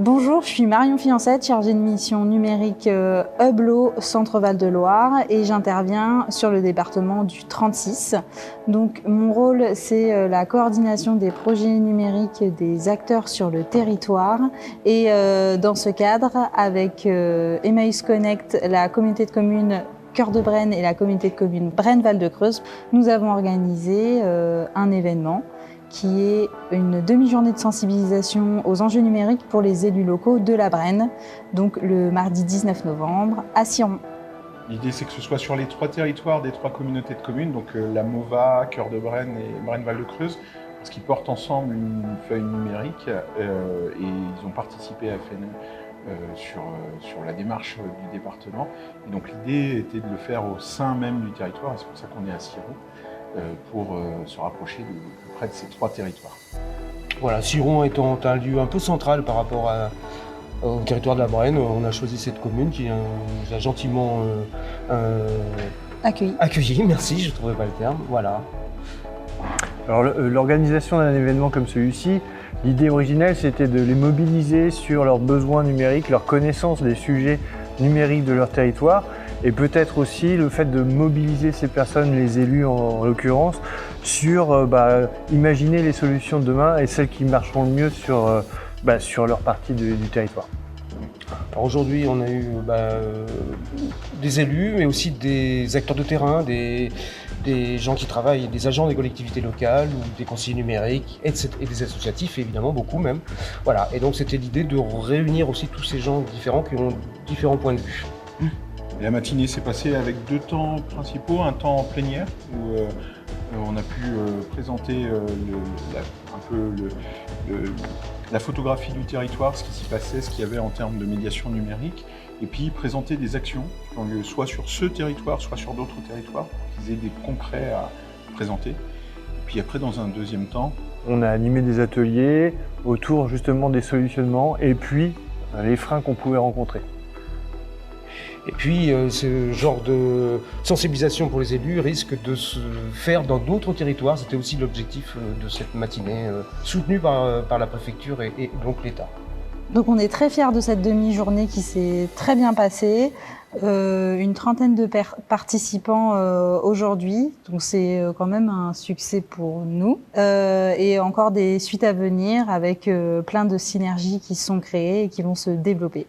Bonjour, je suis Marion Fiancette, chargée de mission numérique Hublot Centre Val-de-Loire et j'interviens sur le département du 36. Donc mon rôle, c'est la coordination des projets numériques des acteurs sur le territoire et dans ce cadre, avec Emmaüs Connect, la communauté de communes Cœur de Brenne et la communauté de communes Brenne-Val-de-Creuse, nous avons organisé un événement qui est une demi-journée de sensibilisation aux enjeux numériques pour les élus locaux de la Brenne, donc le mardi 19 novembre à Siron. L'idée, c'est que ce soit sur les 3 territoires des 3 communautés de communes, donc la MOVA, Cœur de Brenne et Brenne-Val-de-Creuse, parce qu'ils portent ensemble une feuille numérique et ils ont participé à FNE sur la démarche du département. Et donc l'idée était de le faire au sein même du territoire, et c'est pour ça qu'on est à Siron, pour se rapprocher de près de ces 3 territoires. Voilà, Siron étant un lieu un peu central par rapport au territoire de la Brenne, on a choisi cette commune qui nous a gentiment accueilli, merci, je ne trouvais pas le terme, voilà. Alors l'organisation d'un événement comme celui-ci, l'idée originelle c'était de les mobiliser sur leurs besoins numériques, leur connaissance des sujets numériques de leur territoire et peut-être aussi le fait de mobiliser ces personnes, les élus en l'occurrence, sur imaginer les solutions de demain et celles qui marcheront le mieux sur leur partie du territoire. Alors aujourd'hui, on a eu des élus, mais aussi des acteurs de terrain, des gens qui travaillent, des agents des collectivités locales ou des conseillers numériques et des associatifs, évidemment beaucoup même. Voilà, et donc c'était l'idée de réunir aussi tous ces gens différents qui ont différents points de vue. Et la matinée s'est passée avec 2 temps principaux, un temps en plénière où on a pu présenter la photographie du territoire, ce qui s'y passait, ce qu'il y avait en termes de médiation numérique, et puis présenter des actions qui ont lieu soit sur ce territoire, soit sur d'autres territoires, pour qu'ils aient des concrets à présenter. Et puis après, dans un deuxième temps, on a animé des ateliers autour justement des solutionnements et puis les freins qu'on pouvait rencontrer. Et puis, ce genre de sensibilisation pour les élus risque de se faire dans d'autres territoires. C'était aussi l'objectif de cette matinée, soutenue par la préfecture et donc l'État. Donc on est très fiers de cette demi-journée qui s'est très bien passée. Une trentaine de participants aujourd'hui, donc c'est quand même un succès pour nous. Et encore des suites à venir avec plein de synergies qui sont créées et qui vont se développer.